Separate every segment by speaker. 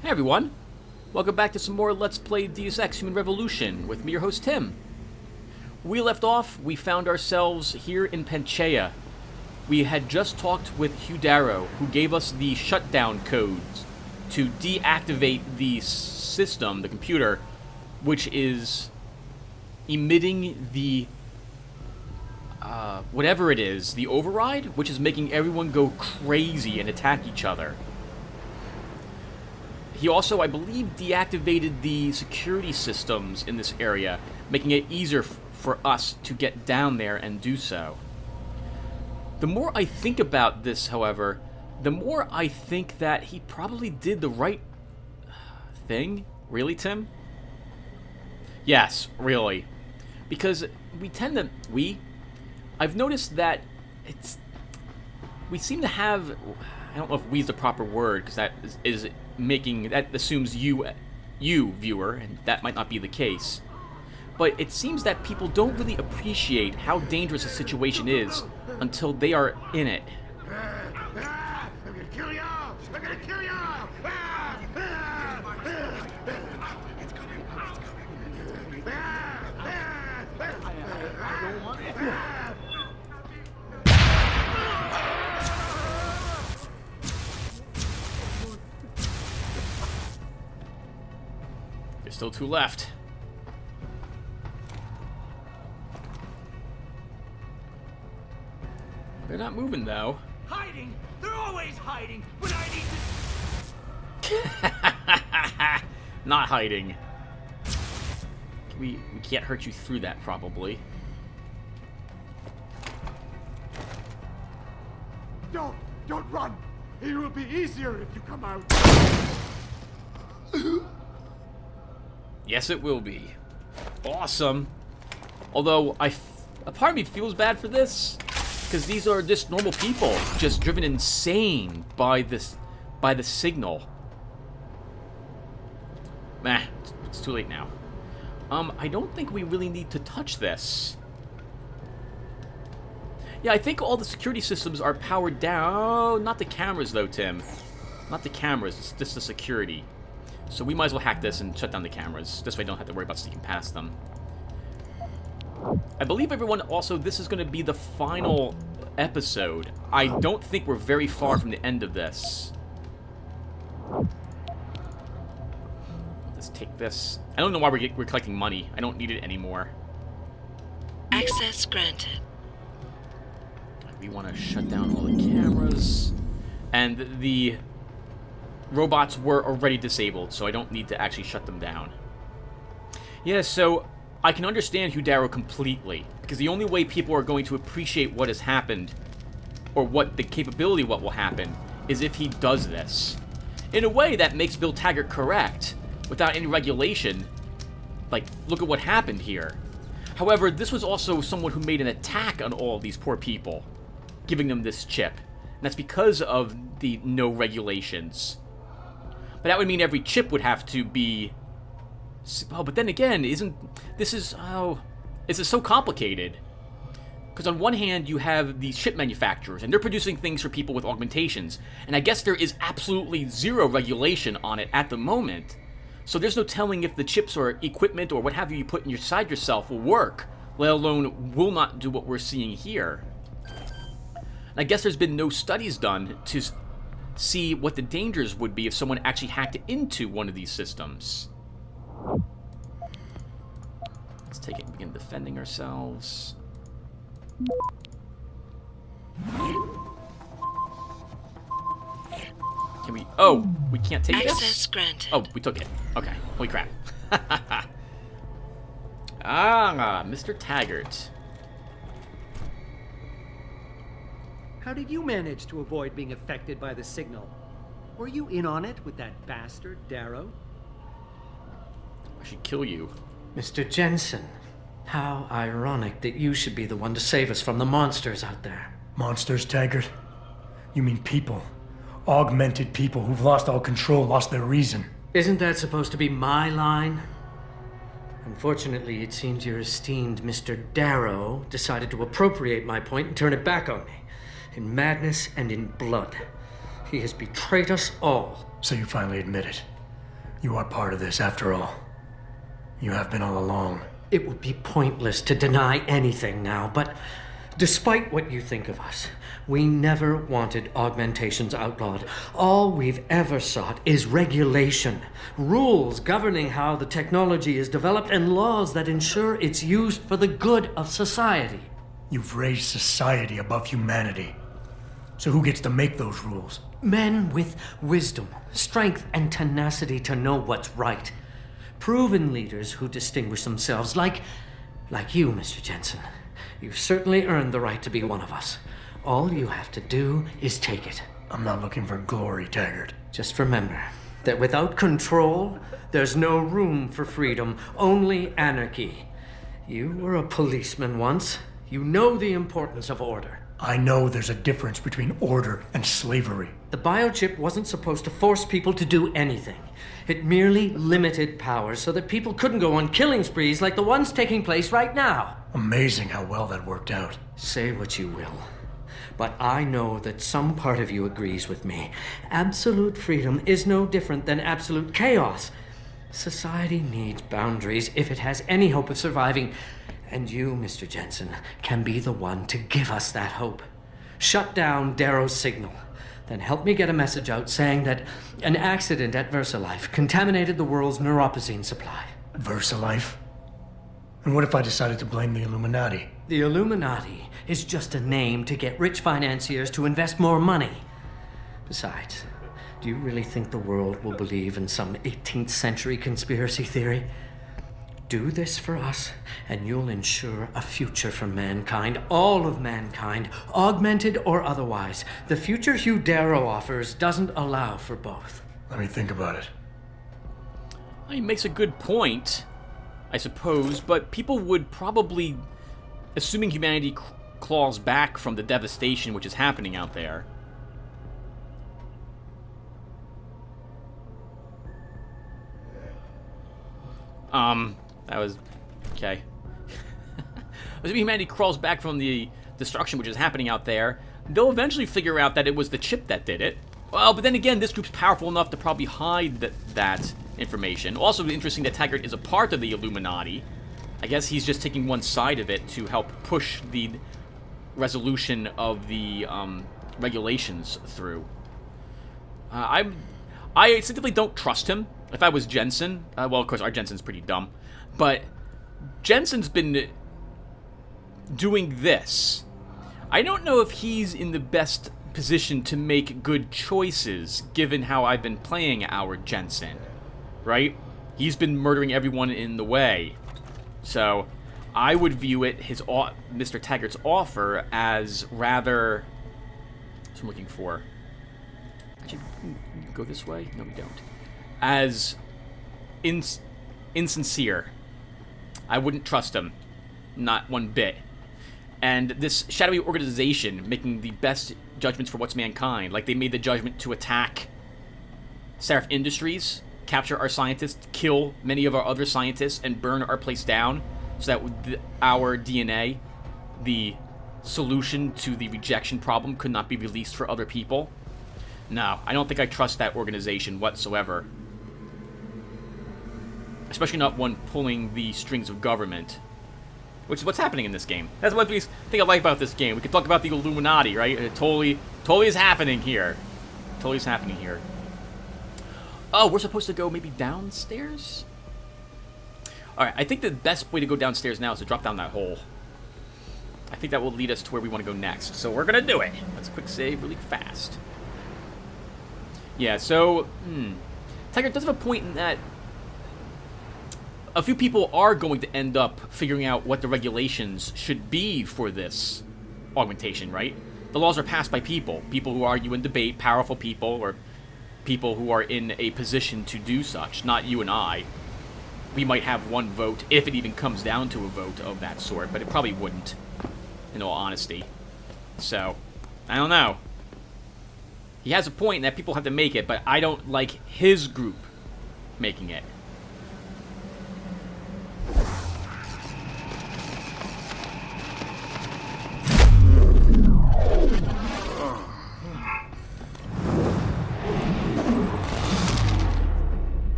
Speaker 1: Hey everyone, welcome back to some more Let's Play Deus Ex Human Revolution with me, your host Tim. We left off, we found ourselves here in Panchaea. We had just talked with Hudaro, who gave us the shutdown codes to deactivate the system, the computer, which is emitting the, whatever it is, the override, which is making everyone go crazy and attack each other. He also, I believe, deactivated the security systems in this area, making it easier for us to get down there and do so. The more I think about this, however, the more I think that he probably did the right thing. Really, Tim? Yes, really. Because we tend to... I've noticed that we seem to have... I don't know if "we" is the proper word, because that is making... That assumes you, viewer, and that might not be the case. But it seems that people don't really appreciate how dangerous a situation is until they are in it.
Speaker 2: I'm gonna kill you all! I'm gonna kill you all! It's coming. I don't want it.
Speaker 1: There's still two left. They're not moving, though.
Speaker 2: Hiding! They're always hiding! But I need to...
Speaker 1: Not hiding. We can't hurt you through that, probably.
Speaker 2: Don't run! It will be easier if you come out.
Speaker 1: Yes, it will be. Awesome. Although, a part of me feels bad for this, because these are just normal people, just driven insane by the signal. Meh, it's too late now. I don't think we really need to touch this. Yeah, I think all the security systems are powered down. Not the cameras, though, Tim. Not the cameras, it's just the security. So we might as well hack this and shut down the cameras. This way I don't have to worry about sneaking past them. I believe, everyone, also, this is going to be the final episode. I don't think we're very far from the end of this. Let's take this. I don't know why we're collecting money. I don't need it anymore.
Speaker 3: Access granted.
Speaker 1: We want to shut down all the cameras. And the robots were already disabled, so I don't need to actually shut them down. Yeah, so I can understand Hudaro completely, because the only way people are going to appreciate what has happened, or what the capability of what will happen, is if he does this. In a way, that makes Bill Taggart correct. Without any regulation, like, look at what happened here. However, this was also someone who made an attack on all these poor people, giving them this chip. And that's because of the no regulations. But that would mean every chip would have to be... Oh, but then again, this is so complicated. Because on one hand, you have these chip manufacturers, and they're producing things for people with augmentations. And I guess there is absolutely zero regulation on it at the moment. So there's no telling if the chips or equipment or what have you put inside yourself will work, let alone will not do what we're seeing here. And I guess there's been no studies done to see what the dangers would be if someone actually hacked into one of these systems. Let's take it and begin defending ourselves. Can we... Oh, we can't take this?
Speaker 3: Access granted.
Speaker 1: Oh, we took it. Okay. Holy crap. Ah, Mr. Taggart.
Speaker 4: How did you manage to avoid being affected by the signal? Were you in on it with that bastard, Darrow?
Speaker 1: I should kill you.
Speaker 5: Mr. Jensen, how ironic that you should be the one to save us from the monsters out there.
Speaker 6: Monsters, Taggart? You mean people. Augmented people who've lost all control, lost their reason.
Speaker 5: Isn't that supposed to be my line? Unfortunately, it seems your esteemed Mr. Darrow decided to appropriate my point and turn it back on me. In madness and in blood. He has betrayed us all.
Speaker 6: So you finally admit it. You are part of this, after all. You have been all along.
Speaker 5: It would be pointless to deny anything now, but despite what you think of us, we never wanted augmentations outlawed. All we've ever sought is regulation, rules governing how the technology is developed, and laws that ensure it's used for the good of society.
Speaker 6: You've raised society above humanity. So who gets to make those rules?
Speaker 5: Men with wisdom, strength, and tenacity to know what's right. Proven leaders who distinguish themselves, like you, Mr. Jensen. You've certainly earned the right to be one of us. All you have to do is take it.
Speaker 6: I'm not looking for glory, Taggart.
Speaker 5: Just remember that without control, there's no room for freedom, only anarchy. You were a policeman once. You know the importance of order.
Speaker 6: I know there's a difference between order and slavery.
Speaker 5: The biochip wasn't supposed to force people to do anything. It merely limited powers so that people couldn't go on killing sprees like the ones taking place right now.
Speaker 6: Amazing how well that worked out.
Speaker 5: Say what you will, but I know that some part of you agrees with me. Absolute freedom is no different than absolute chaos. Society needs boundaries if it has any hope of surviving. And you, Mr. Jensen, can be the one to give us that hope. Shut down Darrow's signal. Then help me get a message out saying that an accident at VersaLife contaminated the world's neuropozyne supply.
Speaker 6: VersaLife? And what if I decided to blame the Illuminati?
Speaker 5: The Illuminati is just a name to get rich financiers to invest more money. Besides, do you really think the world will believe in some 18th century conspiracy theory? Do this for us, and you'll ensure a future for mankind, all of mankind, augmented or otherwise. The future Hugh Darrow offers doesn't allow for both.
Speaker 6: Let me think about it.
Speaker 1: He makes a good point, I suppose, but people would probably, assuming humanity claws back from the devastation which is happening out there. That was... okay. Assuming humanity crawls back from the destruction which is happening out there, they'll eventually figure out that it was the chip that did it. Well, but then again, this group's powerful enough to probably hide that information. Also interesting that Taggart is a part of the Illuminati. I guess he's just taking one side of it to help push the resolution of the regulations through. I simply don't trust him. If I was Jensen, well, of course, our Jensen's pretty dumb, but Jensen's been doing this. I don't know if he's in the best position to make good choices, given how I've been playing our Jensen, right? He's been murdering everyone in the way. So, I would view it, Mr. Taggart's offer, as rather... That's what I'm looking for. Actually, go this way? No, we don't. As insincere. I wouldn't trust him. Not one bit. And this shadowy organization making the best judgments for what's mankind, like they made the judgment to attack Seraph Industries, capture our scientists, kill many of our other scientists, and burn our place down, so that our DNA, the solution to the rejection problem, could not be released for other people. No, I don't think I trust that organization whatsoever. Especially not one pulling the strings of government. Which is what's happening in this game. That's one thing I like about this game. We could talk about the Illuminati, right? It totally is happening here. Totally is happening here. Oh, we're supposed to go maybe downstairs? Alright, I think the best way to go downstairs now is to drop down that hole. I think that will lead us to where we want to go next. So we're going to do it. Let's quick save really fast. Yeah, so... Taggart does have a point in that a few people are going to end up figuring out what the regulations should be for this augmentation, right? The laws are passed by people. People who argue and debate, powerful people, or people who are in a position to do such, not you and I. We might have one vote, if it even comes down to a vote of that sort, but it probably wouldn't, in all honesty. So, I don't know. He has a point in that people have to make it, but I don't like his group making it.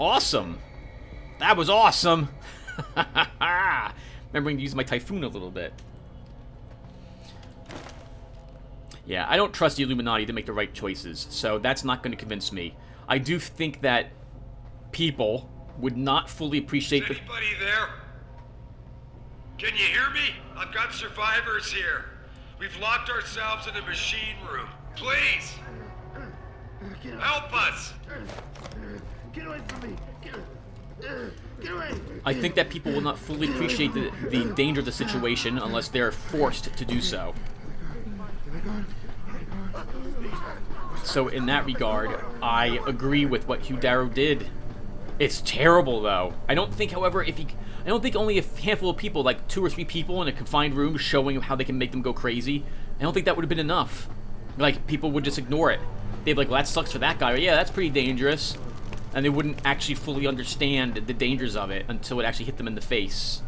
Speaker 1: Awesome. That was awesome. Remembering to use my Typhoon a little bit. Yeah, I don't trust the Illuminati to make the right choices, so that's not going to convince me. I do think that people would not fully appreciate
Speaker 7: Is anybody there? Can you hear me? I've got survivors here. We've locked ourselves in a machine room. Please! Help us!
Speaker 2: Get away from me! Get away!
Speaker 1: I think that people will not fully appreciate the danger of the situation unless they're forced to do so. So in that regard, I agree with what Hugh Darrow did. It's terrible, though. I don't think, however, I don't think only a handful of people, like 2 or 3 people in a confined room showing how they can make them go crazy, I don't think that would have been enough. Like, people would just ignore it. They'd be like, well, that sucks for that guy. Or, yeah, that's pretty dangerous. And they wouldn't actually fully understand the dangers of it until it actually hit them in the face.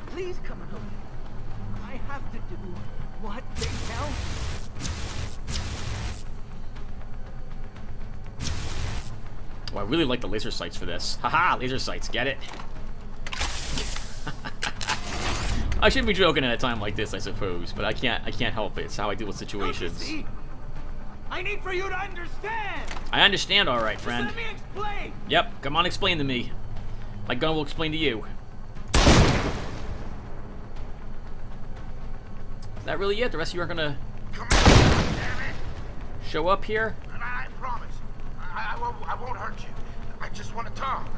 Speaker 8: Please come along. I have to do what they tell me.
Speaker 1: Oh, I really like the laser sights for this. Haha, laser sights, get it? I shouldn't be joking at a time like this, I suppose, but I can't help it. It's how I deal with situations.
Speaker 8: See? I need for you to understand.
Speaker 1: I understand, all right, friend.
Speaker 8: Just let me explain.
Speaker 1: Yep, come on, explain to me. My gun will explain to you. Is that really it? The rest of you aren't gonna
Speaker 2: Come on, damn it!
Speaker 1: show up here?
Speaker 2: And I promise, I won't hurt you. I just want to talk.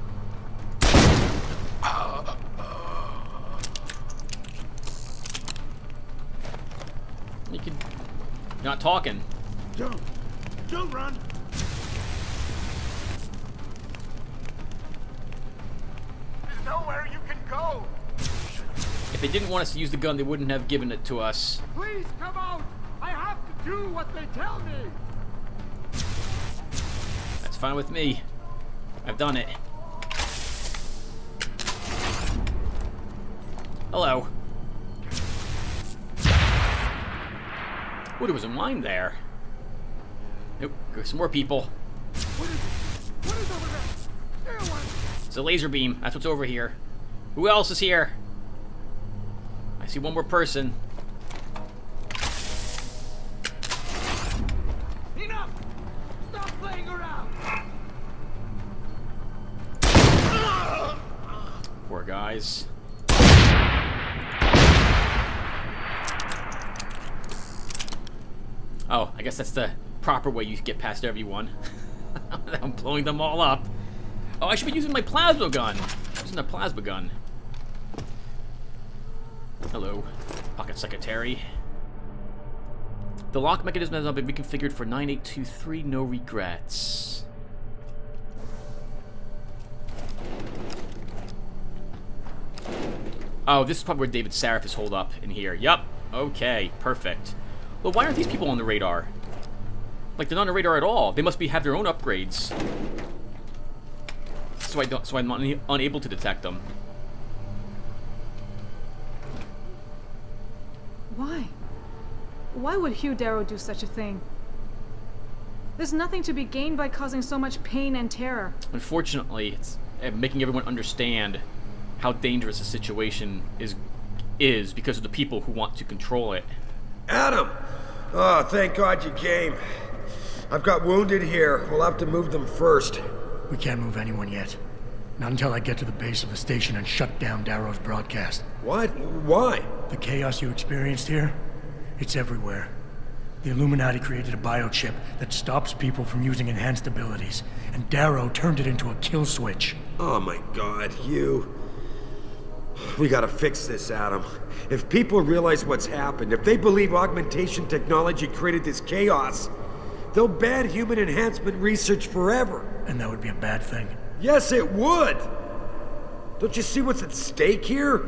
Speaker 1: You're not talking.
Speaker 2: Don't run. There's nowhere you can go.
Speaker 1: If they didn't want us to use the gun, they wouldn't have given it to us.
Speaker 2: Please come out. I have to do what they tell me.
Speaker 1: That's fine with me. I've done it. Hello. Oh, there was a mine there. Nope, there's some more people.
Speaker 2: What is it? What is over there? There one.
Speaker 1: It's a laser beam. That's what's over here. Who else is here? I see one more person.
Speaker 8: Enough! Stop playing around.
Speaker 1: Poor guys. Oh, I guess that's the proper way you get past everyone. I'm blowing them all up. Oh, I should be using my plasma gun. I'm using a plasma gun. Hello, Pocket Secretary. The lock mechanism has now been reconfigured for 9823, no regrets. Oh, this is probably where David Sarif is holed up in here. Yup. Okay, perfect. Well, why aren't these people on the radar? Like, they're not on the radar at all. They must have their own upgrades. So I'm unable to detect them.
Speaker 9: Why? Why would Hugh Darrow do such a thing? There's nothing to be gained by causing so much pain and terror.
Speaker 1: Unfortunately, it's making everyone understand how dangerous the situation is because of the people who want to control it.
Speaker 10: Adam! Oh, thank God you came. I've got wounded here. We'll have to move them first.
Speaker 6: We can't move anyone yet. Not until I get to the base of the station and shut down Darrow's broadcast.
Speaker 10: What? Why?
Speaker 6: The chaos you experienced here, it's everywhere. The Illuminati created a biochip that stops people from using enhanced abilities, and Darrow turned it into a kill switch.
Speaker 10: Oh my God, you... We gotta fix this, Adam. If people realize what's happened, if they believe augmentation technology created this chaos, they'll ban human enhancement research forever.
Speaker 6: And that would be a bad thing.
Speaker 10: Yes, it would! Don't you see what's at stake here?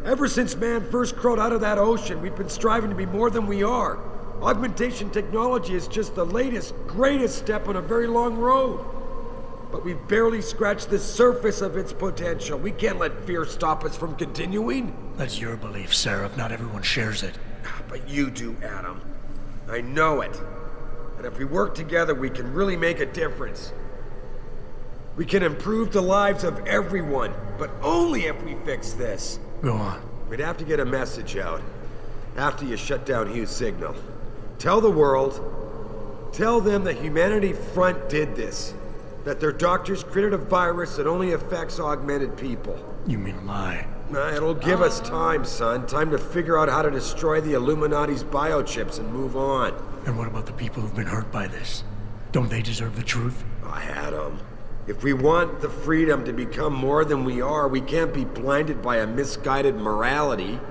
Speaker 10: Ever since man first crawled out of that ocean, we've been striving to be more than we are. Augmentation technology is just the latest, greatest step on a very long road. but we've barely scratched the surface of its potential. We can't let fear stop us from continuing.
Speaker 6: That's your belief, Seraph. Not everyone shares it.
Speaker 10: But you do, Adam. I know it. And if we work together, we can really make a difference. We can improve the lives of everyone, but only if we fix this.
Speaker 6: Go on.
Speaker 10: We'd have to get a message out after you shut down Hugh's signal. Tell the world, tell them the Humanity Front did this. That their doctors created a virus that only affects augmented people.
Speaker 6: You mean lie?
Speaker 10: It'll give us time, son. Time to figure out how to destroy the Illuminati's biochips and move on.
Speaker 6: And what about the people who've been hurt by this? Don't they deserve the truth?
Speaker 10: Adam, if we want the freedom to become more than we are, we can't be blinded by a misguided morality.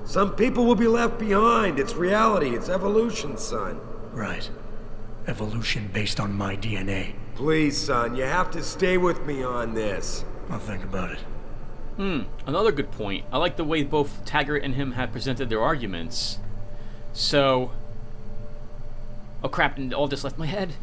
Speaker 10: Some people will be left behind. It's reality. It's evolution, son.
Speaker 6: Right. Evolution based on my DNA.
Speaker 10: Please, son, you have to stay with me on this.
Speaker 6: I'll think about it.
Speaker 1: Another good point. I like the way both Taggart and him have presented their arguments. So... Oh crap, and all just left my head.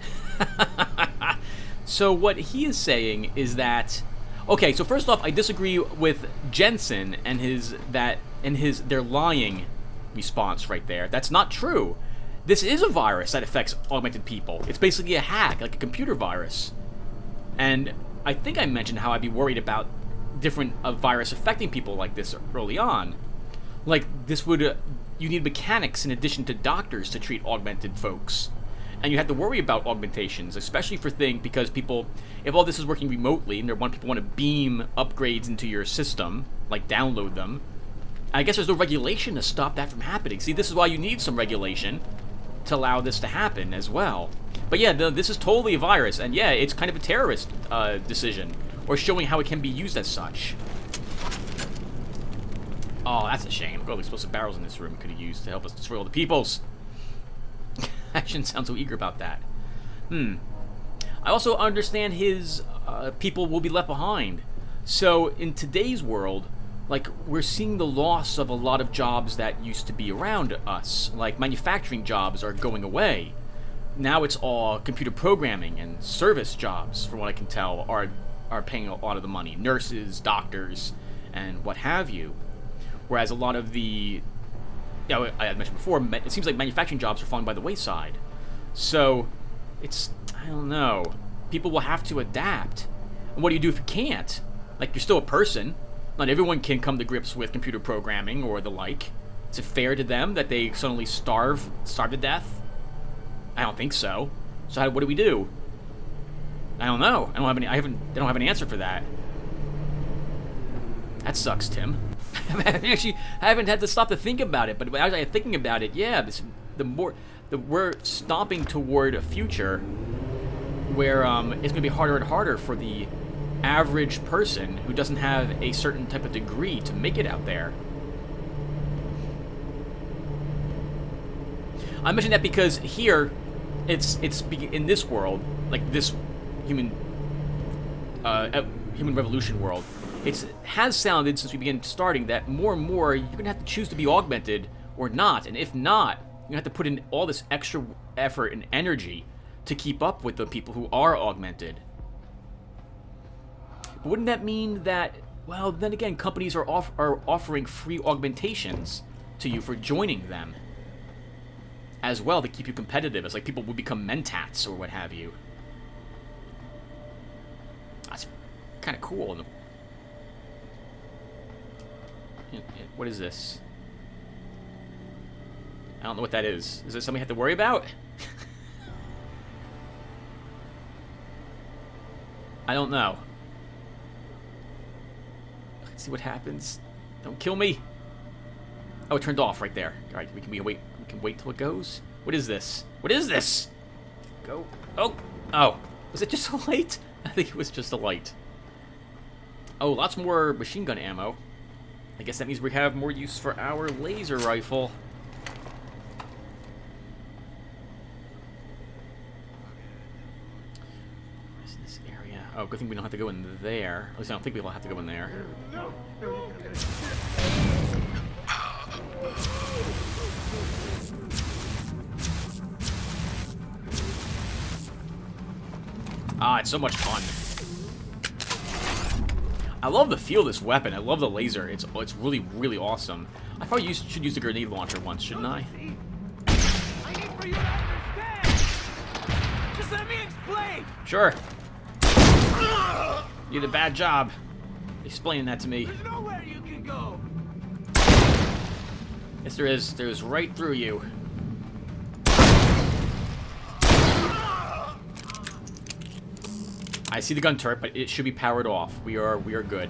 Speaker 1: So what he is saying is that... Okay, so first off, I disagree with Jensen and their lying response right there. That's not true. This is a virus that affects augmented people. It's basically a hack, like a computer virus. And I think I mentioned how I'd be worried about different virus affecting people like this early on. Like, this would... you need mechanics in addition to doctors to treat augmented folks. And you have to worry about augmentations, especially for things because people... If all this is working remotely and people want to beam upgrades into your system, like download them, I guess there's no regulation to stop that from happening. See, this is why you need some regulation to allow this to happen as well. But yeah, this is totally a virus, and yeah, it's kind of a terrorist decision, or showing how it can be used as such. Oh, that's a shame. Got all these explosive barrels in this room could have used to help us destroy all the peoples. I shouldn't sound so eager about that. I also understand his people will be left behind. So in today's world, like, we're seeing the loss of a lot of jobs that used to be around us. Like, manufacturing jobs are going away. Now it's all computer programming and service jobs, from what I can tell, are paying a lot of the money. Nurses, doctors, and what have you. Whereas a lot of the... Yeah, I had mentioned before, it seems like manufacturing jobs are falling by the wayside. So, it's... I don't know. People will have to adapt. And what do you do if you can't? Like, you're still a person. Not everyone can come to grips with computer programming or the like. Is it fair to them that they suddenly starve to death? I don't think so. So what do we do? I don't know. I don't have an answer for that. That sucks, Tim. I haven't had to stop to think about it, but as I'm thinking about it, yeah, we're stomping toward a future where it's going to be harder and harder for the average person who doesn't have a certain type of degree to make it out there. I mention that because here, it's in this world, like this human revolution world, it has sounded since we began starting that more and more you're gonna have to choose to be augmented or not, and if not, you're gonna have to put in all this extra effort and energy to keep up with the people who are augmented. But wouldn't that mean that, well, then again, companies are offering free augmentations to you for joining them as well to keep you competitive, as like people would become mentats or what have you. That's kind of cool. What is this? I don't know what that is. Is it something I have to worry about? I don't know. Let's see what happens. Don't kill me. Oh, it turned off right there. All right, we can wait till it goes. What is this? What is this? Go. Oh. Was it just a light? I think it was just a light. Oh, lots more machine gun ammo. I guess that means we have more use for our laser rifle. Where's this area? Oh, good thing we don't have to go in there. At least I don't think we'll have to go in there. Ah, it's so much fun. I love the feel of this weapon. I love the laser. It's really, really awesome. I probably should use the grenade launcher once, shouldn't I?
Speaker 8: I need for you to understand. Just let me explain.
Speaker 1: Sure. You did a bad job explaining that to me.
Speaker 8: There's nowhere you can go.
Speaker 1: Yes, there is. There's right through you. I see the gun turret, but it should be powered off. We are good.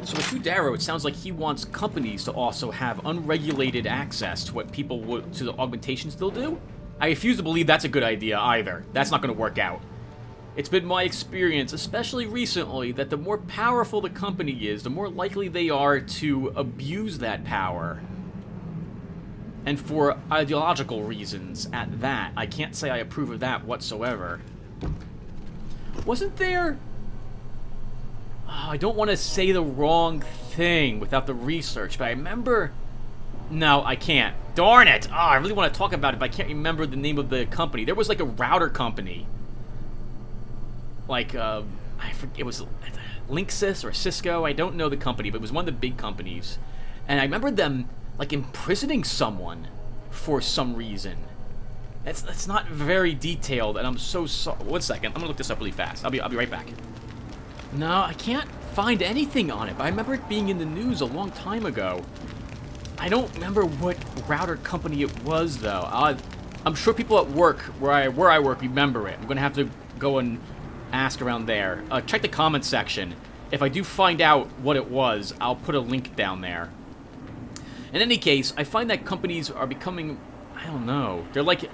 Speaker 1: So with Hugh Darrow, it sounds like he wants companies to also have unregulated access to what people would, to the augmentations they'll do. I refuse to believe that's a good idea either. That's not going to work out. It's been my experience, especially recently, that the more powerful the company is, the more likely they are to abuse that power. And for ideological reasons, at that. I can't say I approve of that whatsoever. Wasn't there... Oh, I don't want to say the wrong thing without the research, but I remember... No, I can't. Darn it! Oh, I really want to talk about it, but I can't remember the name of the company. There was like a router company. Like, I forget, it was Linksys or Cisco. I don't know the company, but it was one of the big companies. And I remember them... like imprisoning someone for some reason. That's not very detailed, and I'm so sorry. 1 second, I'm gonna look this up really fast. I'll be right back. No, I can't find anything on it, but I remember it being in the news a long time ago. I don't remember what router company it was though. I'm sure people at work where I work remember it. I'm gonna have to go and ask around there. Check the comments section. If I do find out what it was, I'll put a link down there. In any case, I find that companies are becoming, I don't know, they're like,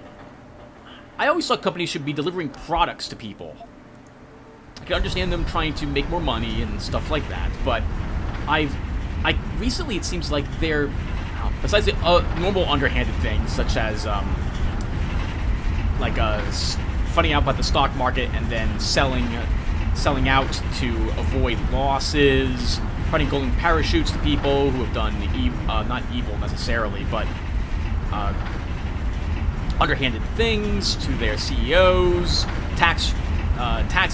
Speaker 1: I always thought companies should be delivering products to people. I can understand them trying to make more money and stuff like that, but recently it seems like they're, besides the normal underhanded things, such as, finding out about the stock market and then selling out to avoid losses, providing golden parachutes to people who have done not evil necessarily, but underhanded things to their CEOs, tax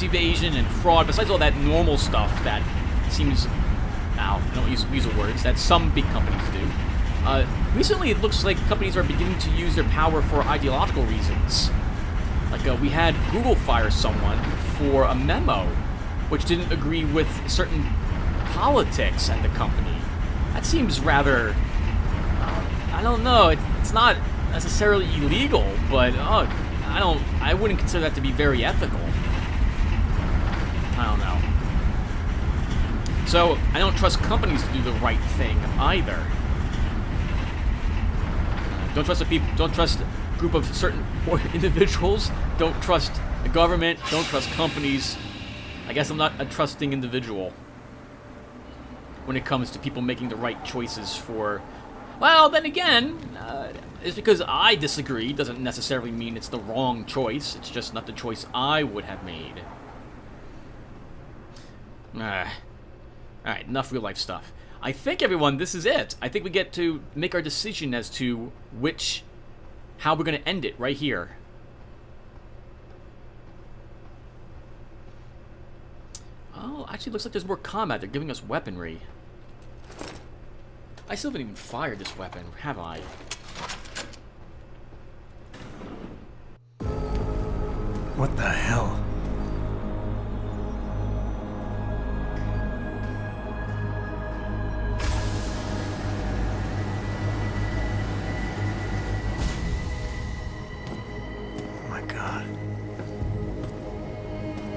Speaker 1: evasion and fraud. Besides all that normal stuff that seems, I don't use weasel words, that some big companies do. Recently, it looks like companies are beginning to use their power for ideological reasons. Like we had Google fire someone for a memo which didn't agree with certain politics at the company. That seems rather, I don't know, it's not necessarily illegal, but I wouldn't consider that to be very ethical. I don't know. So, I don't trust companies to do the right thing either. Don't trust the people, don't trust a group of certain individuals, don't trust the government, don't trust companies. I guess I'm not a trusting individual when it comes to people making the right choices for... Well, then again, it's because I disagree doesn't necessarily mean it's the wrong choice. It's just not the choice I would have made. Alright, enough real life stuff. I think, everyone, this is it. I think we get to make our decision as to how we're going to end it right here. Oh, actually, looks like there's more combat. They're giving us weaponry. I still haven't even fired this weapon, have I?
Speaker 6: What the hell? Oh my God.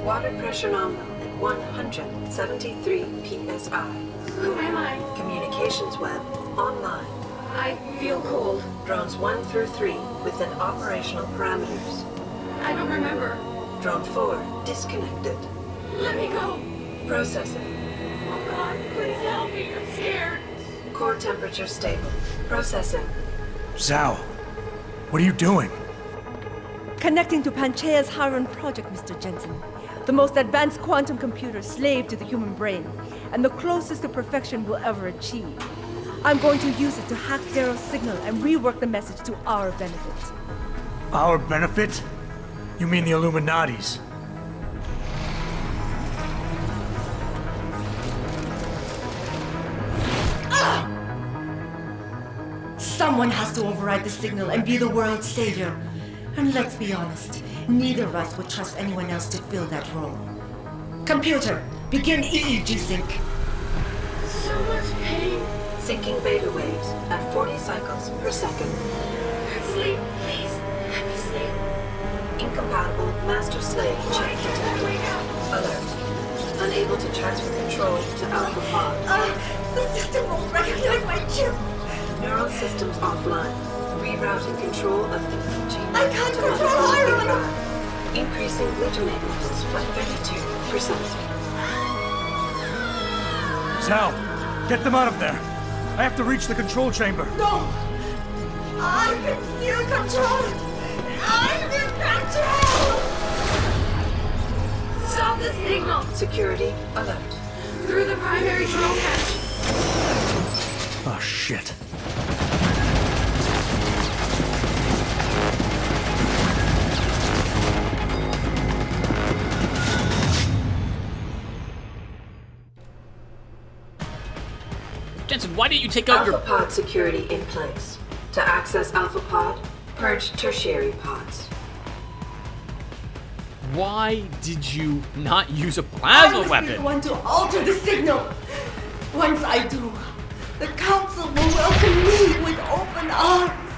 Speaker 3: Water pressure nominal at 173 psi.
Speaker 11: Who am I?
Speaker 3: Communications web online.
Speaker 11: I feel cold.
Speaker 3: Drones 1 through 3 within operational parameters.
Speaker 11: I don't remember.
Speaker 3: Drone 4 disconnected.
Speaker 11: Let me go.
Speaker 3: Processing.
Speaker 11: Oh God, please help me. I'm scared.
Speaker 3: Core temperature stable. Processing.
Speaker 6: Zhao, what are you doing?
Speaker 12: Connecting to Panchaea's Haran project, Mr. Jensen. The most advanced quantum computer slave to the human brain, and the closest to perfection we'll ever achieve. I'm going to use it to hack Darrow's signal and rework the message to our benefit.
Speaker 6: Our benefit? You mean the Illuminati's?
Speaker 12: Someone has to override the signal and be the world's savior. And let's be honest, neither of us would trust anyone else to fill that role. Computer, begin EEG sync.
Speaker 11: So much pain.
Speaker 3: Syncing beta waves at 40 cycles per second.
Speaker 11: Sleep, please. Let me sleep.
Speaker 3: Incompatible master-slave chip detected. Alert. Unable to transfer control to Alpha Pod.
Speaker 12: The system won't recognize my chip.
Speaker 3: Neural systems offline. Rerouting control of the gene.
Speaker 12: I can't control iron.
Speaker 3: Increasing glutamate levels by 32%.
Speaker 6: Sal, get them out of there. I have to reach the control chamber.
Speaker 12: No! I can still control it! I'm in control!
Speaker 11: Stop the signal!
Speaker 3: Security alert.
Speaker 11: Through the primary drone hatch.
Speaker 6: Oh, shit.
Speaker 1: Jensen, why didn't you take out your...
Speaker 3: Alpha Pod security in place. To access Alpha Pod, purge tertiary pods.
Speaker 1: Why did you not use a plasma
Speaker 12: I
Speaker 1: weapon?
Speaker 12: want to alter the signal. Once I do, the Council will welcome me with open arms.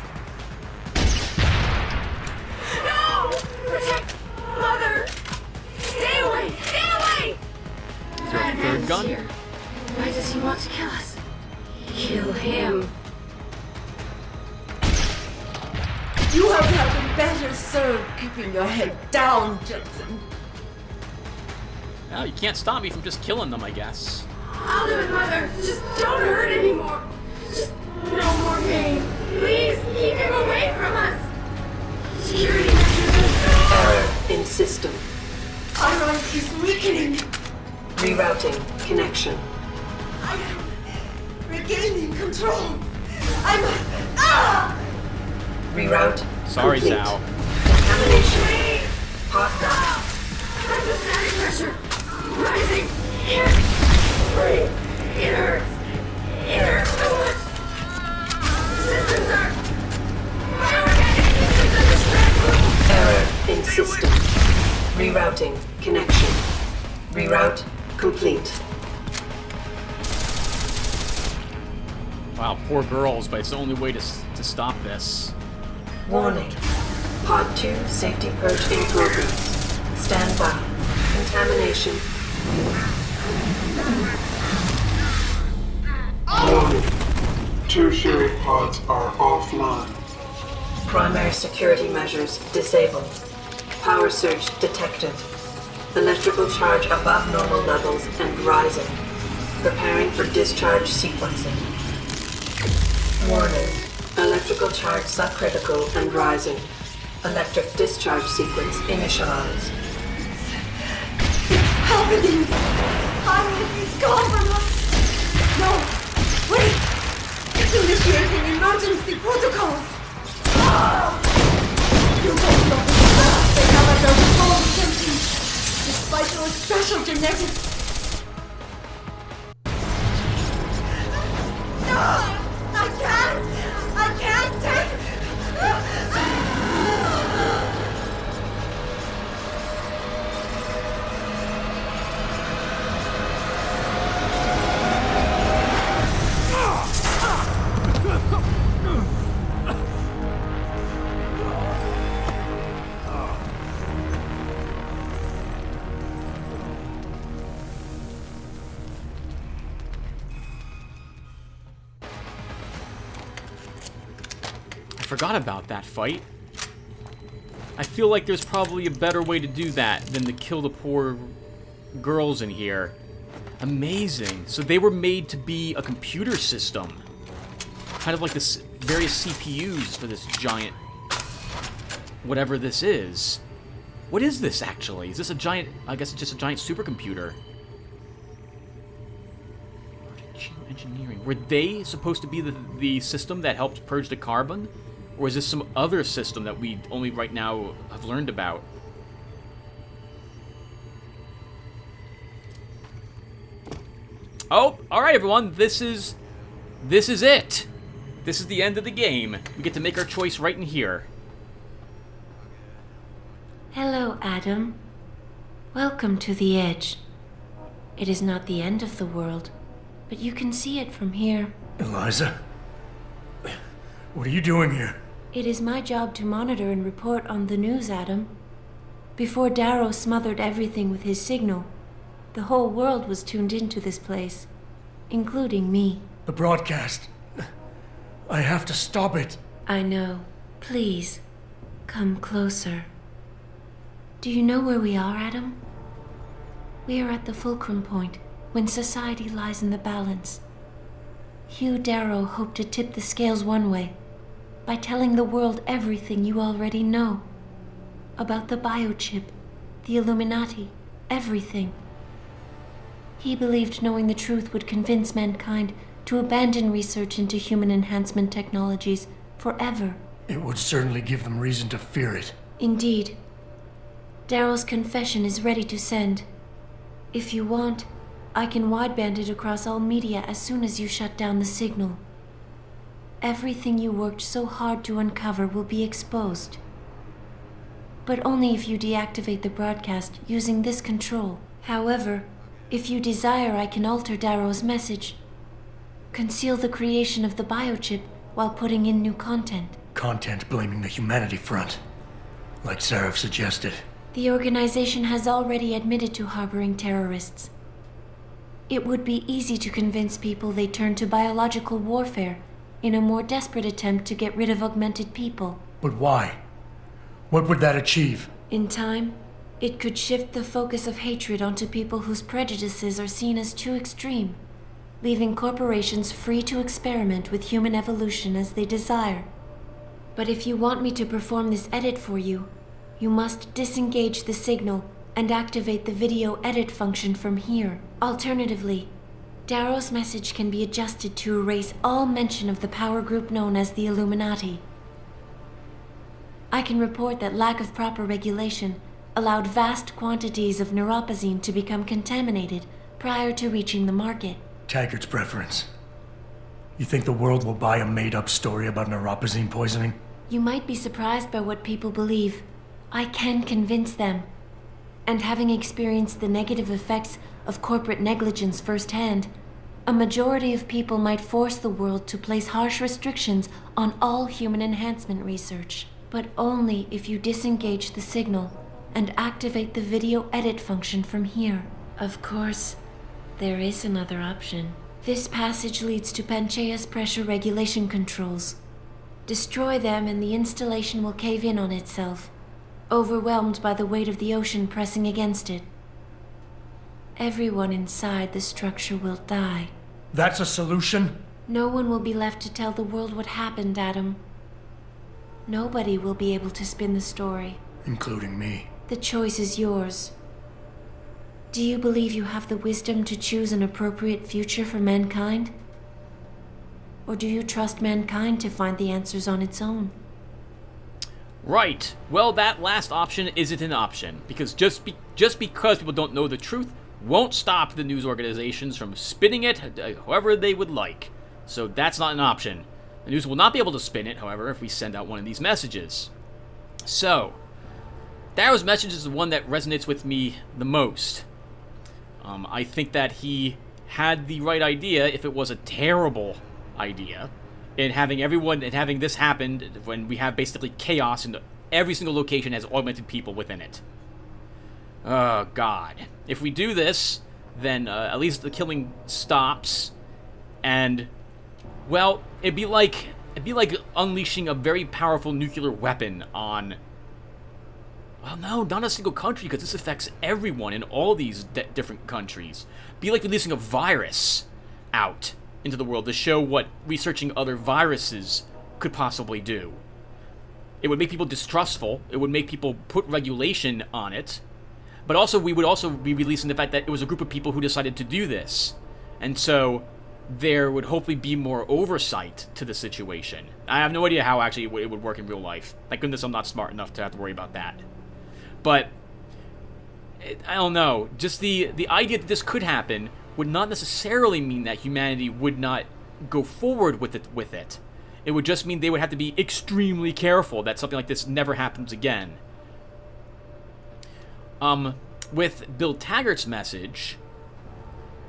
Speaker 11: No! Protect Mother! Stay away! Stay away!
Speaker 1: Is there a third gun?
Speaker 11: Here. Why does he want to kill us? Kill him.
Speaker 12: You have been better served keeping your head down, Jensen.
Speaker 1: Well, you can't stop me from just killing them, I guess.
Speaker 11: I'll do it, Mother. Just don't hurt anymore. Just no more pain. Please keep him away from us. Security measures.
Speaker 3: Error in system.
Speaker 12: Iron is weakening.
Speaker 3: Rerouting connection.
Speaker 12: I am regaining control. I must.
Speaker 3: Reroute.
Speaker 1: Sorry,
Speaker 3: complete.
Speaker 1: Zhao.
Speaker 3: Contamination. Hostile.
Speaker 11: Atmospheric pressure. Rising. Here. Breathe. It hurts. It hurts so much. Systems are... Bioorganic systems are distracted.
Speaker 3: Error in system. Rerouting connection. Reroute complete.
Speaker 1: Wow, poor girls, but it's the only way to stop this.
Speaker 3: Warning. Pod 2 safety purge in progress. Stand by. Contamination.
Speaker 13: Warning. Tertiary pods are offline.
Speaker 3: Primary security measures disabled. Power surge detected. Electrical charge above normal levels and rising. Preparing for discharge sequencing. Warning. Electrical charge subcritical and rising. Electric discharge sequence initialized.
Speaker 12: It's happening. Iron is gone from us. No, wait. It's initiating emergency protocols. You don't know the fast they have at their control, Jensen. Despite your special genetics. No! I can't take...
Speaker 1: I forgot about that fight. I feel like there's probably a better way to do that than to kill the poor girls in here. Amazing. So they were made to be a computer system. Kind of like this various CPUs for this giant... whatever this is. What is this, actually? Is this a giant... I guess it's just a giant supercomputer. Geoengineering. Were they supposed to be the system that helped purge the carbon? Or is this some other system that we only right now have learned about? Oh, alright everyone, this is it. This is the end of the game. We get to make our choice right in here.
Speaker 14: Hello, Adam. Welcome to the Edge. It is not the end of the world, but you can see it from here.
Speaker 6: Eliza? What are you doing here?
Speaker 14: It is my job to monitor and report on the news, Adam. Before Darrow smothered everything with his signal, the whole world was tuned into this place, including me.
Speaker 6: The broadcast. I have to stop it.
Speaker 14: I know. Please, come closer. Do you know where we are, Adam? We are at the fulcrum point, when society lies in the balance. Hugh Darrow hoped to tip the scales one way, by telling the world everything you already know. About the biochip, the Illuminati, everything. He believed knowing the truth would convince mankind to abandon research into human enhancement technologies forever.
Speaker 6: It would certainly give them reason to fear it.
Speaker 14: Indeed. Darrow's confession is ready to send. If you want, I can wideband it across all media as soon as you shut down the signal. Everything you worked so hard to uncover will be exposed. But only if you deactivate the broadcast using this control. However, if you desire, I can alter Darrow's message. Conceal the creation of the biochip while putting in new content.
Speaker 6: Content blaming the humanity front, like Sarif suggested.
Speaker 14: The organization has already admitted to harboring terrorists. It would be easy to convince people they turn to biological warfare in a more desperate attempt to get rid of augmented people.
Speaker 6: But why? What would that achieve?
Speaker 14: In time, it could shift the focus of hatred onto people whose prejudices are seen as too extreme, leaving corporations free to experiment with human evolution as they desire. But if you want me to perform this edit for you, you must disengage the signal and activate the video edit function from here. Alternatively, Darrow's message can be adjusted to erase all mention of the power group known as the Illuminati. I can report that lack of proper regulation allowed vast quantities of neuropozyne to become contaminated prior to reaching the market.
Speaker 6: Taggart's preference. You think the world will buy a made-up story about neuropozyne poisoning?
Speaker 14: You might be surprised by what people believe. I can convince them. And having experienced the negative effects of corporate negligence firsthand, a majority of people might force the world to place harsh restrictions on all human enhancement research. But only if you disengage the signal and activate the video edit function from here. Of course, there is another option. This passage leads to Panchaea's pressure regulation controls. Destroy them and the installation will cave in on itself, overwhelmed by the weight of the ocean pressing against it. Everyone inside the structure will die.
Speaker 6: That's a solution?
Speaker 14: No one will be left to tell the world what happened, Adam. Nobody will be able to spin the story.
Speaker 6: Including me.
Speaker 14: The choice is yours. Do you believe you have the wisdom to choose an appropriate future for mankind? Or do you trust mankind to find the answers on its own?
Speaker 1: Right. Well, that last option isn't an option, because just because people don't know the truth won't stop the news organizations from spinning it however they would like. So that's not an option. The news will not be able to spin it, however, if we send out one of these messages. So, Darrow's message is the one that resonates with me the most. I think that he had the right idea if it was a terrible idea in having having this happen when we have basically chaos and every single location has augmented people within it. Oh God. If we do this, then at least the killing stops, and well, it'd be like unleashing a very powerful nuclear weapon on, well, no, not a single country, because this affects everyone in all these different countries. It'd be like releasing a virus out into the world to show what researching other viruses could possibly do. It would make people distrustful. It would make people put regulation on it. But also, we would also be releasing the fact that it was a group of people who decided to do this. And so, there would hopefully be more oversight to the situation. I have no idea how actually it would work in real life. Thank goodness I'm not smart enough to have to worry about that. But I don't know. Just the idea that this could happen would not necessarily mean that humanity would not go forward with it. It would just mean they would have to be extremely careful that something like this never happens again. With Bill Taggart's message,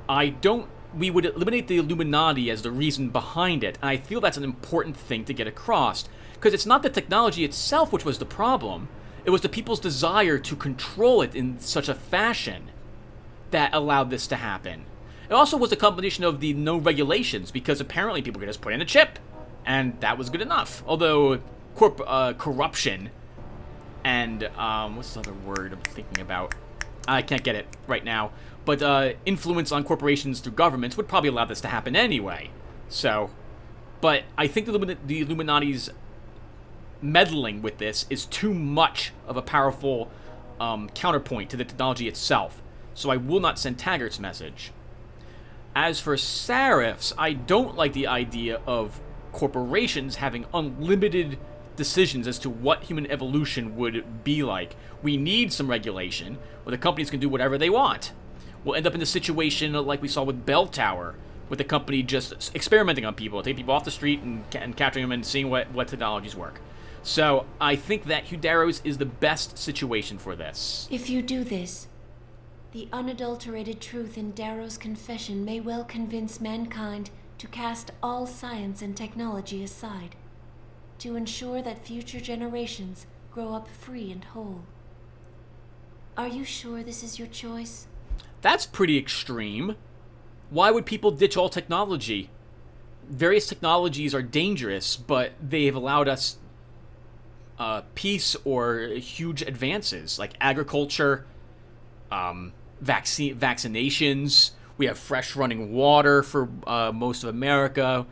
Speaker 1: we would eliminate the Illuminati as the reason behind it, and I feel that's an important thing to get across, because it's not the technology itself which was the problem, it was the people's desire to control it in such a fashion that allowed this to happen. It also was a combination of the no regulations, because apparently people could just put in a chip, and that was good enough. Although corruption and what's the other word I'm thinking about? I can't get it right now. But influence on corporations through governments would probably allow this to happen anyway. So, but I think the Illuminati's meddling with this is too much of a powerful counterpoint to the technology itself. So I will not send Taggart's message. As for Sarif's, I don't like the idea of corporations having unlimited decisions as to what human evolution would be like. We need some regulation where the companies can do whatever they want. We'll end up in a situation like we saw with Bell Tower, with the company just experimenting on people, taking people off the street and capturing them and seeing what technologies work. So I think that Hugh Darrow's is the best situation for this.
Speaker 14: If you do this, the unadulterated truth in Darrow's confession may well convince mankind to cast all science and technology aside, to ensure that future generations grow up free and whole. Are you sure this is your choice?
Speaker 1: That's pretty extreme. Why would people ditch all technology? Various technologies are dangerous, but they have allowed us peace or huge advances, like agriculture, vaccinations. We have fresh running water for most of America,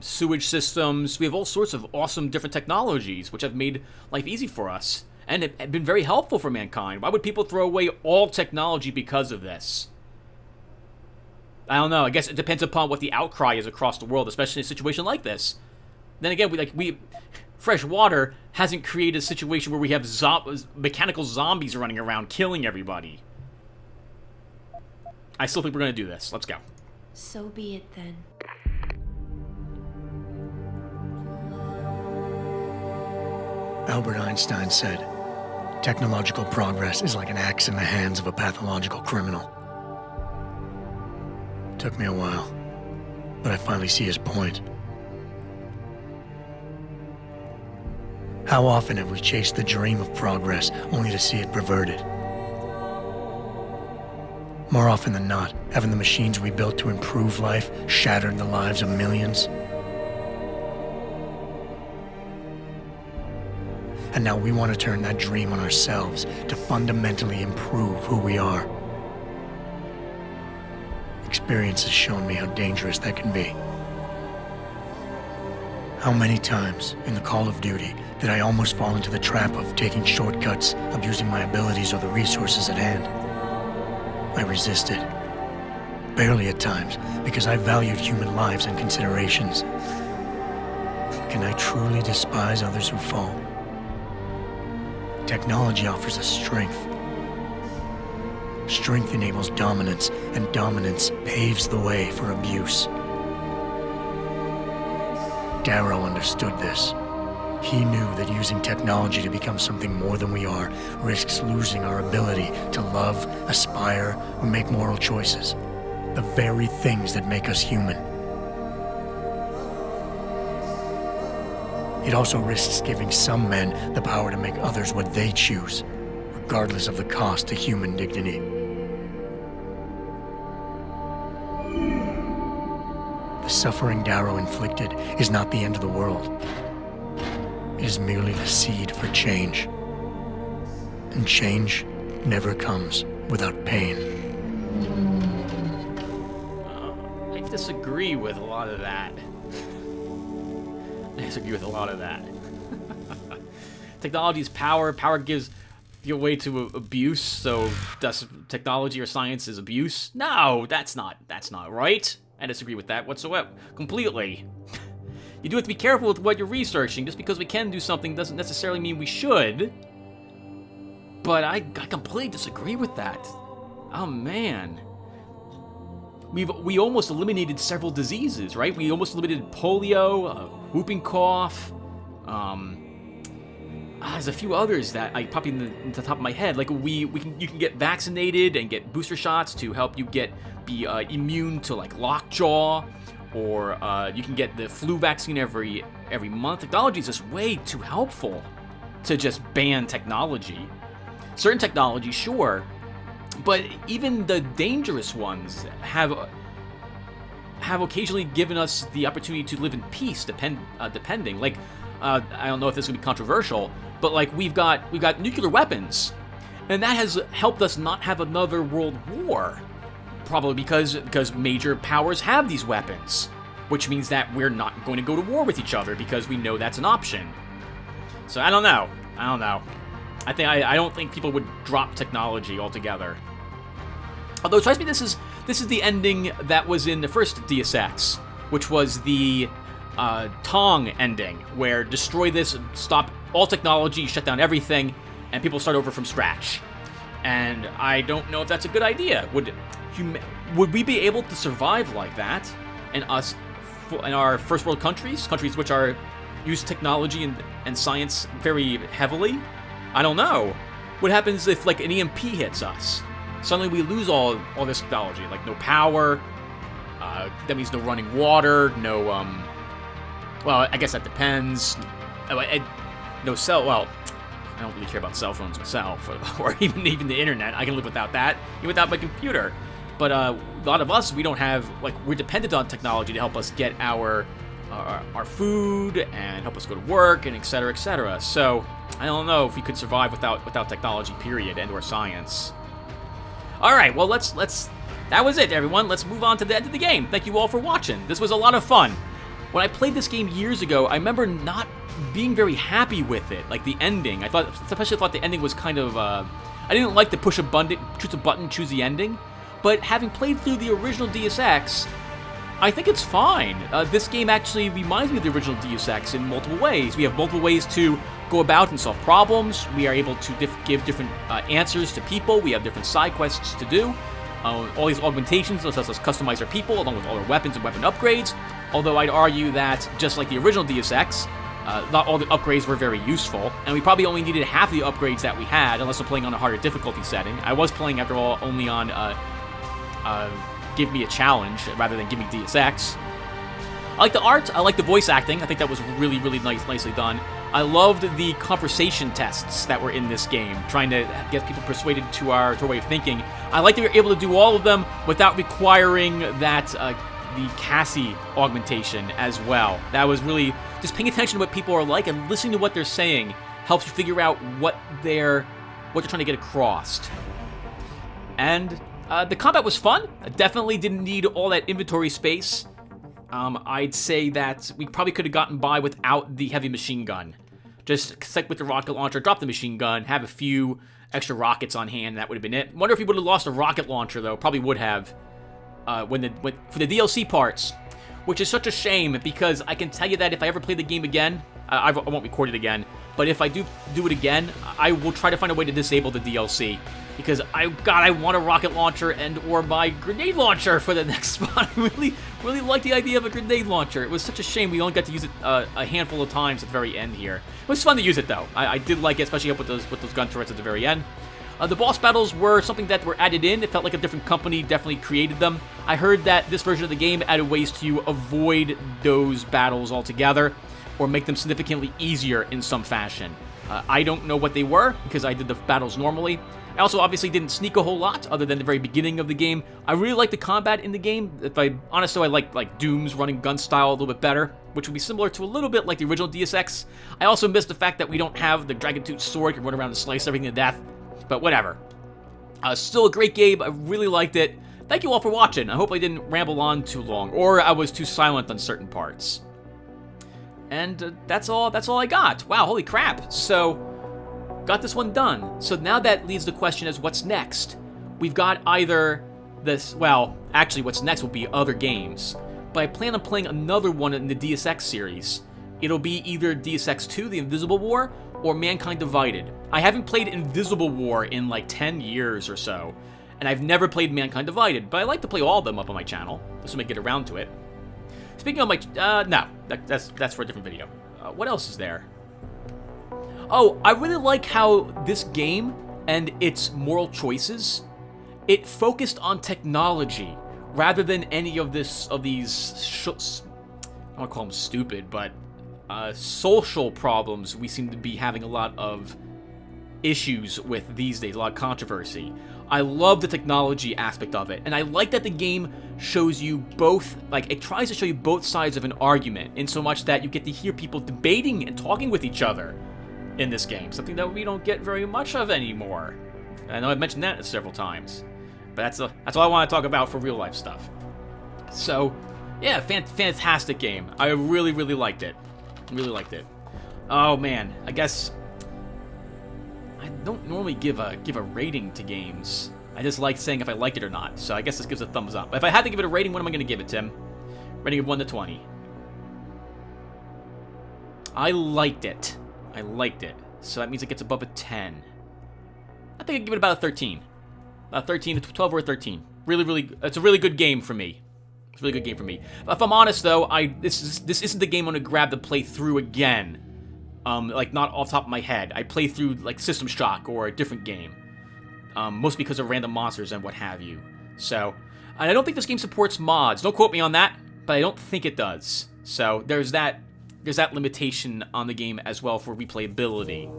Speaker 1: sewage systems. We have all sorts of awesome different technologies which have made life easy for us and have been very helpful for mankind. Why would people throw away all technology because of this? I don't know. I guess it depends upon what the outcry is across the world, especially in a situation like this. Then again, fresh water hasn't created a situation where we have mechanical zombies running around killing everybody. I still think we're going to do this. Let's go.
Speaker 14: So be it then.
Speaker 6: Albert Einstein said, technological progress is like an axe in the hands of a pathological criminal. Took me a while, but I finally see his point. How often have we chased the dream of progress only to see it perverted? More often than not, haven't the machines we built to improve life shattered the lives of millions? And now we want to turn that dream on ourselves to fundamentally improve who we are. Experience has shown me how dangerous that can be. How many times in the Call of Duty did I almost fall into the trap of taking shortcuts, abusing my abilities or the resources at hand? I resisted. Barely at times, because I valued human lives and considerations. Can I truly despise others who fall? Technology offers us strength. Strength enables dominance, and dominance paves the way for abuse. Darrow understood this. He knew that using technology to become something more than we are risks losing our ability to love, aspire, or make moral choices. The very things that make us human. It also risks giving some men the power to make others what they choose, regardless of the cost to human dignity. The suffering Darrow inflicted is not the end of the world. It is merely the seed for change. And change never comes without pain.
Speaker 1: I disagree with a lot of that. Technology is power. Power gives your way to abuse, so does technology or science is abuse? No, that's not right. I disagree with that whatsoever. Completely. You do have to be careful with what you're researching. Just because we can do something doesn't necessarily mean we should. But I completely disagree with that. Oh man. We almost eliminated several diseases, right? We almost eliminated polio, whooping cough, there's a few others that I pop in the top of my head. Like you can get vaccinated and get booster shots to help you be immune to like lockjaw, or you can get the flu vaccine every month. Technology is just way too helpful to just ban technology. Certain technology, sure, but even the dangerous ones have occasionally given us the opportunity to live in peace, depending. Like, I don't know if this is gonna be controversial, but like we've got nuclear weapons, and that has helped us not have another world war. Probably because major powers have these weapons, which means that we're not going to go to war with each other because we know that's an option. So I don't know. I don't think people would drop technology altogether. Although it strikes me this is the ending that was in the first Deus Ex, which was the Tong ending, where destroy this, stop all technology, shut down everything, and people start over from scratch. And I don't know if that's a good idea. Would we be able to survive like that in our first world countries which use technology and science very heavily? I don't know. What happens if like an EMP hits us? Suddenly we lose all this technology, like no power. That means no running water, no well, I guess that depends. No cell. Well, I don't really care about cell phones myself, or even the internet. I can live without that, even without my computer. But a lot of us, we don't have, like, we're dependent on technology to help us get our food and help us go to work and et cetera, et cetera. So I don't know if we could survive without technology, period, and/or science. All right, well, let's. That was it, everyone. Let's move on to the end of the game. Thank you all for watching. This was a lot of fun. When I played this game years ago, I remember not being very happy with it, like the ending. I especially thought the ending was kind of. I didn't like to choose a button, choose the ending. But having played through the original Deus Ex, I think it's fine. This game actually reminds me of the original Deus Ex in multiple ways. We have multiple ways to go about and solve problems. We are able to give different answers to people. We have different side quests to do. All these augmentations let us customize our people, along with all our weapons and weapon upgrades. Although I'd argue that, just like the original Deus Ex, not all the upgrades were very useful, and we probably only needed half the upgrades that we had, unless we're playing on a harder difficulty setting. I was playing, after all, only on Give Me a Challenge, rather than Give Me Deus Ex. I like the art, I like the voice acting. I think that was really, really nicely done. I loved the conversation tests that were in this game, trying to get people persuaded to our way of thinking. I like that we were able to do all of them without requiring that the Cassie augmentation as well. That was really just paying attention to what people are like and listening to what they're saying helps you figure out what they're trying to get across. And the combat was fun. I definitely didn't need all that inventory space. I'd say that we probably could have gotten by without the heavy machine gun. Just stick with the rocket launcher, drop the machine gun, have a few extra rockets on hand, that would have been it. Wonder if we would have lost a rocket launcher, though. Probably would have. For the DLC parts, which is such a shame, because I can tell you that if I ever play the game again, I won't record it again, but if I do it again, I will try to find a way to disable the DLC, because I want a rocket launcher or my grenade launcher for the next spot. I really like the idea of a grenade launcher. It was such a shame we only got to use it a handful of times at the very end here. It was fun to use it, though. I did like it, especially up with those gun turrets at the very end. The boss battles were something that were added in. It felt like a different company definitely created them. I heard that this version of the game added ways to avoid those battles altogether, or make them significantly easier in some fashion. I don't know what they were, because I did the battles normally. I also obviously didn't sneak a whole lot, other than the very beginning of the game. I really like the combat in the game. If I'm honest, though, I like Doom's running gun style a little bit better, which would be similar to a little bit like the original Deus Ex. I also miss the fact that we don't have the Dragon Tooth sword, can run around and slice everything to death. But whatever. Still a great game. I really liked it. Thank you all for watching. I hope I didn't ramble on too long, or I was too silent on certain parts. And that's all I got. Wow, holy crap. So, got this one done. So now that leaves the question as what's next? We've got either this, well, actually what's next will be other games. But I plan on playing another one in the Deus Ex series. It'll be either Deus Ex 2, The Invisible War, or Mankind Divided. I haven't played Invisible War in like 10 years or so. And I've never played Mankind Divided, but I like to play all of them up on my channel. This will make it around to it. Speaking of my, no, that's for a different video. What else is there? Oh, I really like how this game and its moral choices, it focused on technology rather than any of these, I don't want to call them stupid, but social problems we seem to be having a lot of issues with these days, a lot of controversy. I love the technology aspect of it, and I like that the game shows you both, like, it tries to show you both sides of an argument, in so much that you get to hear people debating and talking with each other in this game, something that we don't get very much of anymore. I know I've mentioned that several times, but that's all I want to talk about for real life stuff. So, yeah, fantastic game. I really, really liked it. Really liked it. Oh man, I guess I don't normally give a rating to games. I just like saying if I liked it or not. So I guess this gives a thumbs up. If I had to give it a rating, what am I going to give it, Tim? Rating of 1 to 20. I liked it. I liked it. So that means it gets above a 10. I think I'd give it about a 13. About 13 to 12 or a 13. Really, really, it's a really good game for me. It's a really good game for me. If I'm honest, though, this isn't the game I'm going to grab to play through again. Like, not off the top of my head. I play through, like, System Shock or a different game. Mostly because of random monsters and what have you. So, and I don't think this game supports mods. Don't quote me on that, but I don't think it does. So, there's that limitation on the game as well for replayability.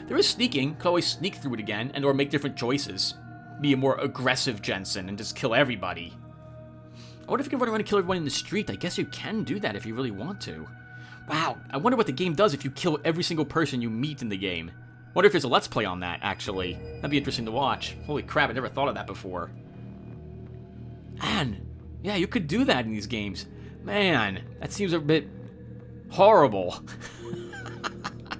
Speaker 1: There is sneaking. Could always sneak through it again and or make different choices. Be a more aggressive Jensen and just kill everybody. I wonder if you can run around and kill everyone in the street. I guess you can do that if you really want to. Wow, I wonder what the game does if you kill every single person you meet in the game. I wonder if there's a Let's Play on that, actually. That'd be interesting to watch. Holy crap, I never thought of that before. Man, yeah, you could do that in these games. Man, that seems a bit horrible.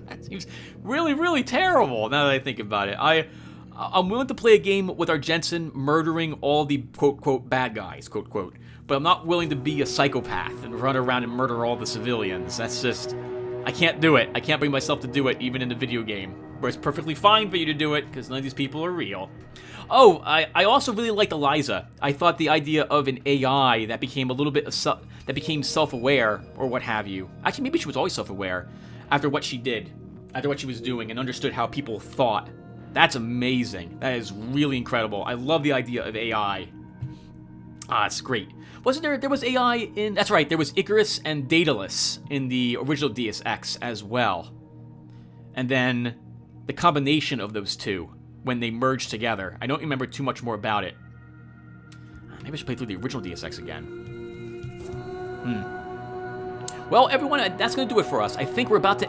Speaker 1: That seems really, really terrible now that I think about it. I'm willing to play a game with our Jensen murdering all the quote-quote bad guys, quote-quote. But I'm not willing to be a psychopath and run around and murder all the civilians. That's just... I can't do it. I can't bring myself to do it, even in the video game. Where it's perfectly fine for you to do it, because none of these people are real. Oh, I also really liked Eliza. I thought the idea of an AI that became a little bit... that became self-aware, or what have you. Actually, maybe she was always self-aware after what she did. After what she was doing, and understood how people thought. That's amazing. That is really incredible. I love the idea of AI. Ah, it's great. Wasn't there was AI in... That's right, there was Icarus and Daedalus in the original Deus Ex as well. And then the combination of those two, when they merged together. I don't remember too much more about it. Maybe I should play through the original Deus Ex again. Well, everyone, that's going to do it for us. I think we're about to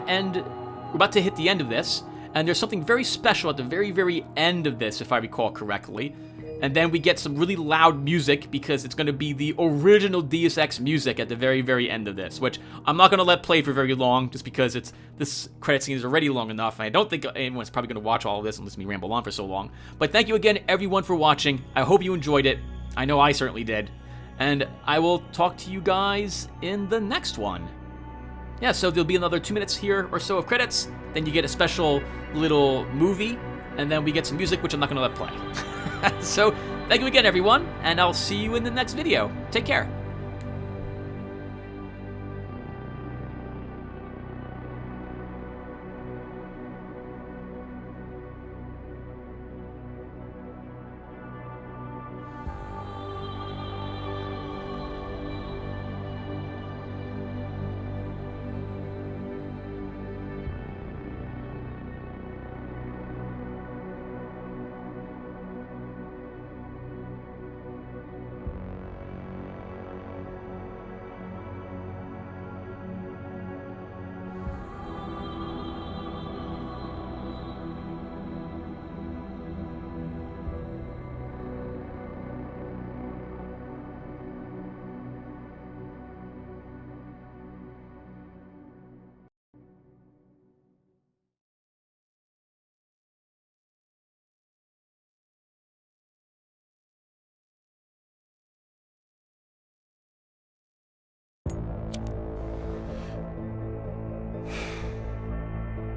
Speaker 1: hit the end of this. And there's something very special at the very, very end of this, if I recall correctly. And then we get some really loud music, because it's going to be the original Deus Ex music at the very, very end of this, which I'm not going to let play for very long, just because this credit scene is already long enough, and I don't think anyone's probably going to watch all of this unless me ramble on for so long. But thank you again, everyone, for watching. I hope you enjoyed it. I know I certainly did. And I will talk to you guys in the next one. Yeah, so there'll be another 2 minutes here or so of credits, then you get a special little movie, and then we get some music, which I'm not going to let play. So, thank you again, everyone, and I'll see you in the next video. Take care.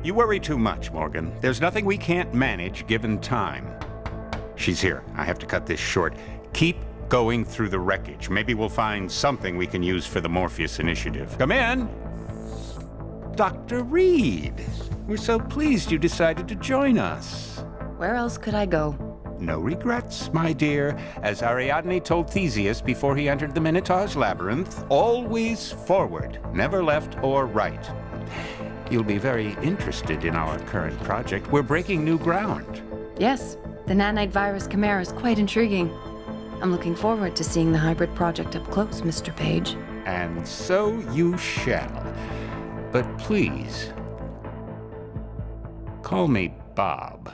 Speaker 15: You worry too much, Morgan. There's nothing we can't manage given time. She's here. I have to cut this short. Keep going through the wreckage. Maybe we'll find something we can use for the Morpheus initiative. Come in! Dr. Reed. We're so pleased you decided to join us.
Speaker 16: Where else could I go?
Speaker 15: No regrets, my dear. As Ariadne told Theseus before he entered the Minotaur's labyrinth, always forward, never left or right. You'll be very interested in our current project. We're breaking new ground.
Speaker 16: Yes, the nanite virus chimera is quite intriguing. I'm looking forward to seeing the hybrid project up close, Mr. Page.
Speaker 15: And so you shall. But please, call me Bob.